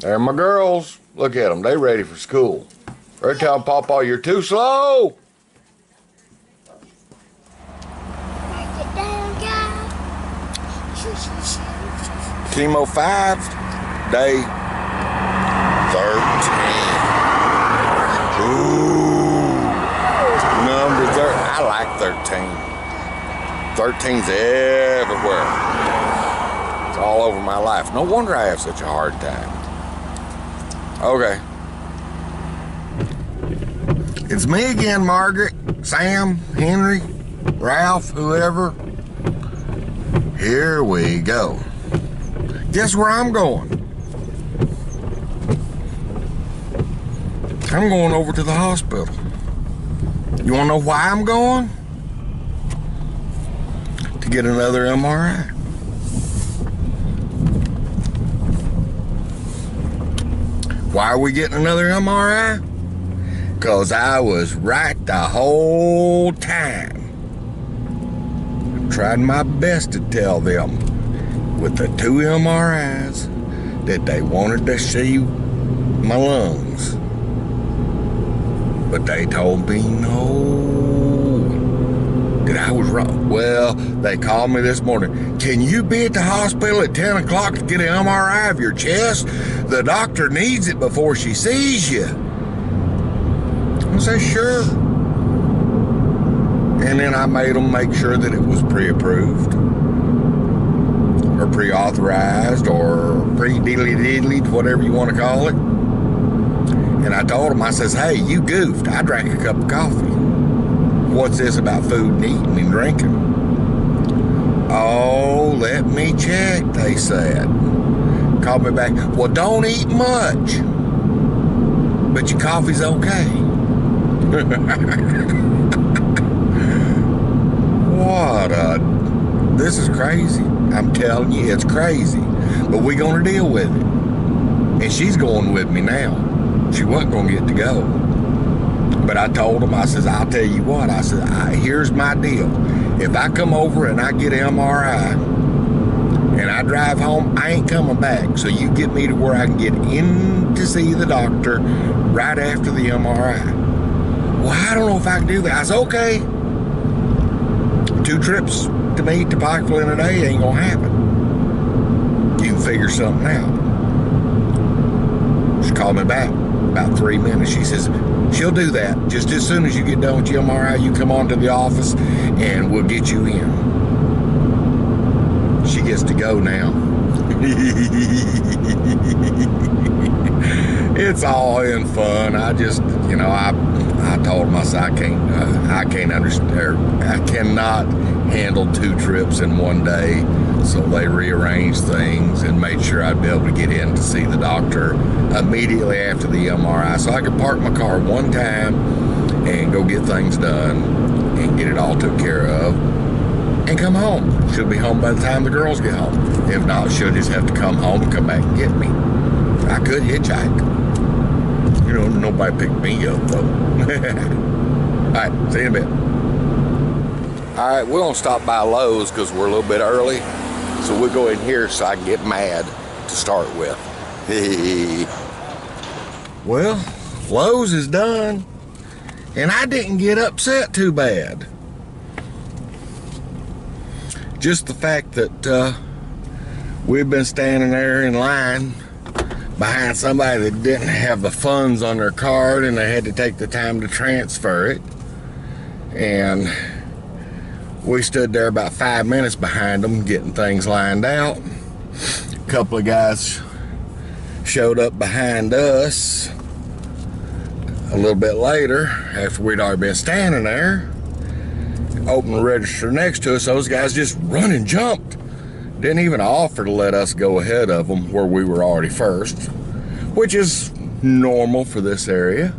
There my girls. Look at them. They ready for school. They're telling Pawpaw, you're too slow. Get down, guys. Chemo 5, day 13. Ooh, number 13. I like 13. 13's everywhere. It's all over my life. No wonder I have such a hard time. Okay. It's me again, Margaret, Sam, Henry, Ralph, whoever. Here we go. Guess where I'm going? I'm going over to the hospital. You want to know why I'm going? To get another MRI. Why are we getting another MRI? Because I was right the whole time. I tried my best to tell them with the 2 MRIs that they wanted to see my lungs. But they told me no, that I was wrong. Well, they called me this morning. Can you be at the hospital at 10 o'clock to get an MRI of your chest? The doctor needs it before she sees you. I said, sure. And then I made them make sure that it was pre-approved or pre-authorized or pre-diddly-diddly, whatever you want to call it. And I told them, I says, hey, you goofed. I drank a cup of coffee. What's this about food and eating and drinking? Oh, let me check, they said. Called me back. Well, don't eat much, but your coffee's okay. This is crazy. I'm telling you, it's crazy. But we're going to deal with it. And she's going with me now. She wasn't going to get to go. But I told him, I says, I'll tell you what. I said, here's my deal. If I come over and I get an MRI and I drive home, I ain't coming back. So you get me to where I can get in to see the doctor right after the MRI. Well, I don't know if I can do that. I said, okay. 2 trips to me to Pikeville in a day ain't gonna happen. You can figure something out. She called me back about 3 minutes. She says, she'll do that. Just as soon as you get done with your MRI, you come on to the office and we'll get you in. She gets to go now. It's all in fun. I just, I told him, I said, I can't understand. I cannot handle 2 trips in one day. So they rearranged things and made sure I'd be able to get in to see the doctor immediately after the MRI. So I could park my car one time and go get things done and get it all took care of and come home. She'll be home by the time the girls get home. If not, she'll just have to come home and come back and get me. I could hitchhike. Nobody picked me up though. Alright, see you in a bit. Alright, we're going to stop by Lowe's because we're a little bit early. So we'll go in here so I can get mad to start with. Well, Lowe's is done. And I didn't get upset too bad. Just the fact that we've been standing there in line behind somebody that didn't have the funds on their card and they had to take the time to transfer it. And we stood there about 5 minutes behind them getting things lined out. A couple of guys showed up behind us a little bit later after we'd already been standing there. Opened the register next to us. Those guys just run and jumped. Didn't even offer to let us go ahead of them where we were already first, which is normal for this area.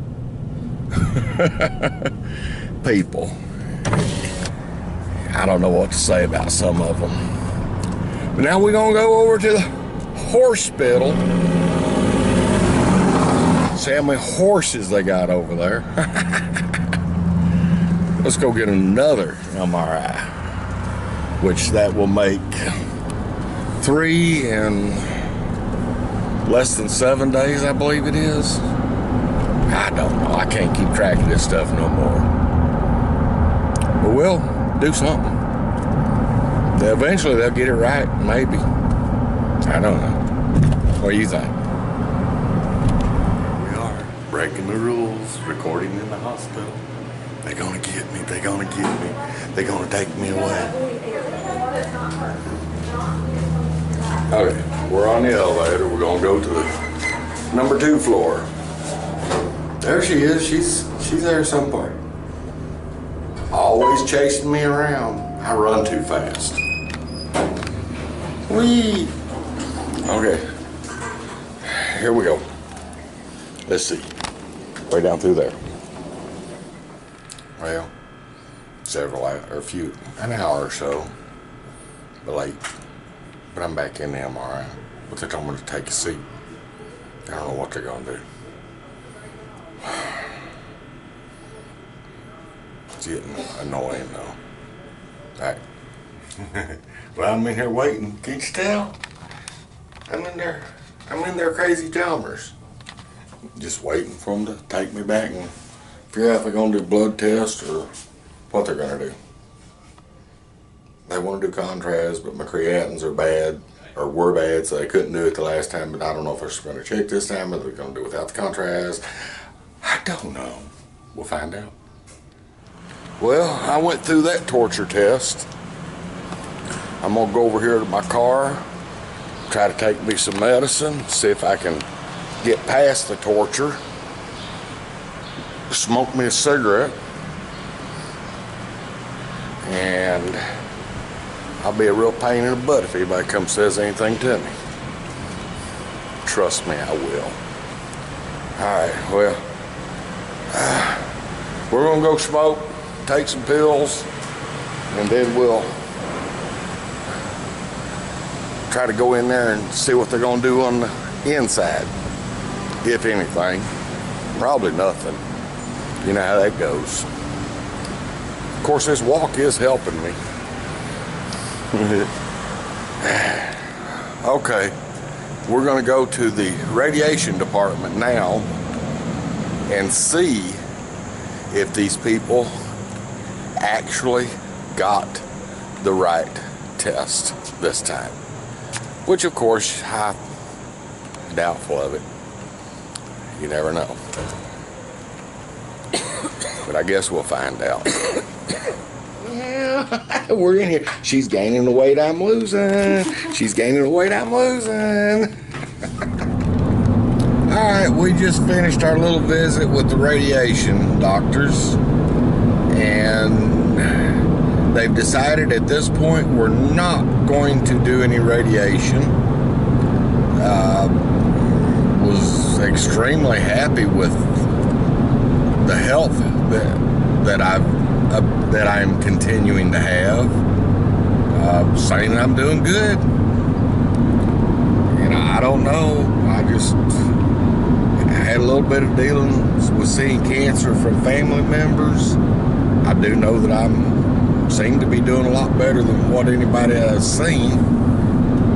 People. I don't know what to say about some of them. But now we're going to go over to the hospital. See how many horses they got over there. Let's go get another MRI, which that will make 3 in less than 7 days, I believe it is. I don't know. I can't keep track of this stuff no more. But we'll do something. Eventually they'll get it right, maybe. I don't know. What do you think? Here we are, breaking the rules, recording in the hospital. They're gonna get me, they're gonna get me. They're gonna take me away. Okay, we're on the elevator. We're gonna go to the number 2 floor. There she is. She's there somewhere. Always chasing me around. I run too fast. Whee! Okay. Here we go. Let's see. Way down through there. Well, an hour or so. But late. But I'm back in the MRI. But they told me to take a seat. I don't know what they're gonna do. It's getting annoying though. Alright. Well, I'm in here waiting. Can't you tell? I'm in there crazy Chalmers. Just waiting for them to take me back and figure out if they're gonna do blood tests or what they're gonna do. They want to do contrast, but my creatines are bad, or were bad, so they couldn't do it the last time, but I don't know if they're gonna check this time, or they're gonna do it without the contrast. I don't know. We'll find out. Well, I went through that torture test. I'm gonna go over here to my car, try to take me some medicine, see if I can get past the torture, smoke me a cigarette, and I'll be a real pain in the butt if anybody comes says anything to me. Trust me, I will. Alright, well, we're gonna go smoke, take some pills, and then we'll try to go in there and see what they're gonna do on the inside. If anything. Probably nothing. You know how that goes. Of course, this walk is helping me. Okay, we're gonna go to the radiation department now and see if these people actually got the right test this time. Which, of course, I'm doubtful of it. You never know. But I guess we'll find out. Yeah, we're in here. She's gaining the weight I'm losing. She's gaining the weight I'm losing. Alright, we just finished our little visit with the radiation doctors. And they've decided at this point we're not going to do any radiation. Was extremely happy with the health that I'm continuing to have. Saying I'm doing good. You know, I don't know. I just had a little bit of dealings with seeing cancer from family members. I do know that I'm seem to be doing a lot better than what anybody has seen.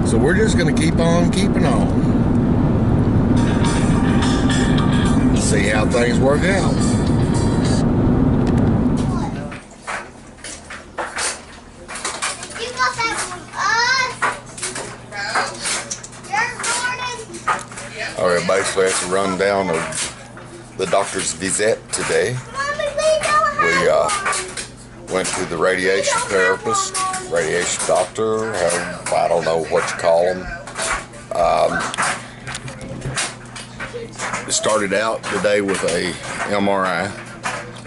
So we're just going to keep on keeping on. See how things work out. You got that from us? Alright, basically that's a rundown of the doctor's visit today. Mommy, we don't have We went to the radiation therapist, radiation doctor, I don't know what you call them. It started out today with a MRI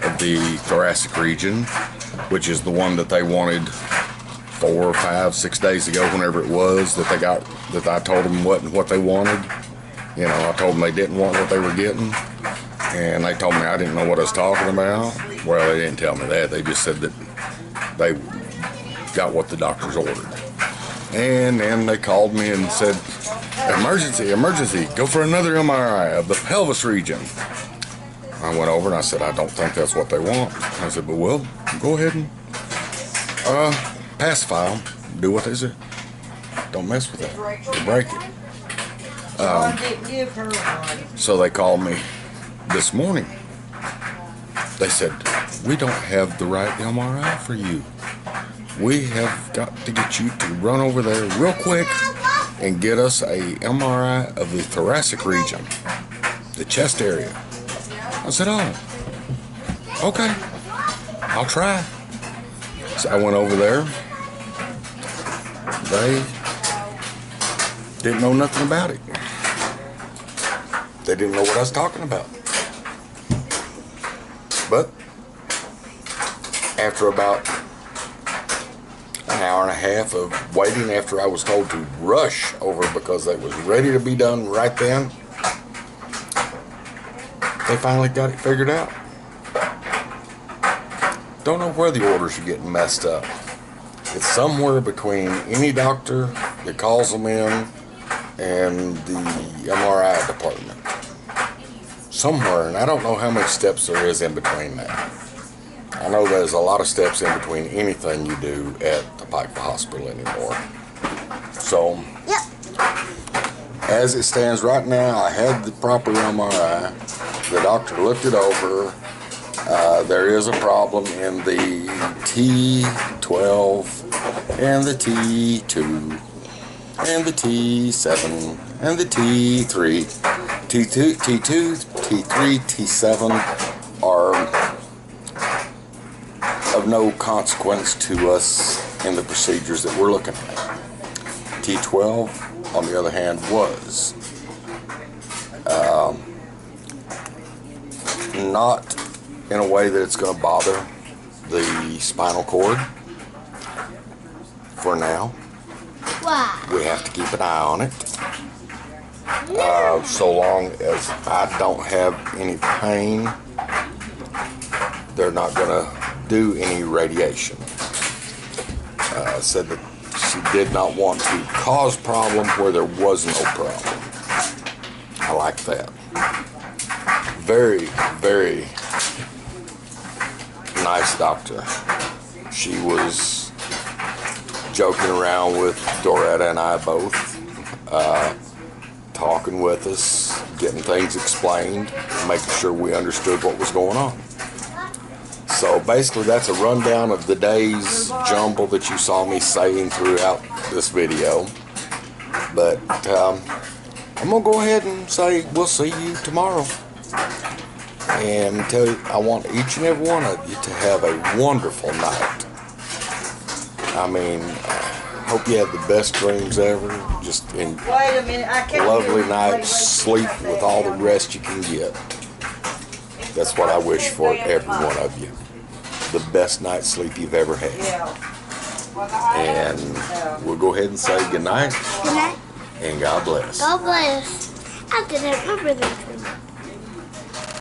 of the thoracic region, which is the one that they wanted 4, 5, 6 days ago, whenever it was that I told them what they wanted. You know, I told them they didn't want what they were getting, and they told me I didn't know what I was talking about. Well, they didn't tell me that. They just said that they got what the doctors ordered. And then they called me and said, emergency, go for another MRI of the pelvis region. I went over and I said, I don't think that's what they want. I said, but well, go ahead and pacify them. Do what they say. Don't mess with that. You'll break it. John didn't give her one. So they called me this morning. They said, we don't have the right MRI for you. We have got to get you to run over there real quick and get us a MRI of the thoracic region, the chest area. I said, oh, okay, I'll try. So I went over there. They didn't know nothing about it. They didn't know what I was talking about. But after about an hour and a half of waiting, after I was told to rush over because it was ready to be done right then, they finally got it figured out. Don't know where the orders are getting messed up. It's somewhere between any doctor that calls them in and the MRI department. Somewhere, and I don't know how many steps there is in between that. I know there's a lot of steps in between anything you do at the Pikeville Hospital anymore. So, as it stands right now, I had the proper MRI. The doctor looked it over. There is a problem in the T12 and the T2 and the T7 and the T3. T2, T3, T7 are of no consequence to us in the procedures that we're looking at. T12, on the other hand, was. Not in a way that it's going to bother the spinal cord for now. Why? We have to keep an eye on it. So long as I don't have any pain, they're not going to do any radiation. Said that she did not want to cause problem where there was no problem. I like that. Very, very nice doctor. She was joking around with Doretta and I both, talking with us, getting things explained, making sure we understood what was going on. So basically that's a rundown of the day's jumble that you saw me saying throughout this video. But I'm going to go ahead and say we'll see you tomorrow. And tell you, I want each and every one of you to have a wonderful night. I mean, hope you have the best dreams ever. Just in Wait a minute, I can't lovely hear you. night's sleep with all the rest you can get. That's what I wish for every one of you. The best night's sleep you've ever had. And we'll go ahead and say good night. Good night. And God bless. God bless. I didn't remember that.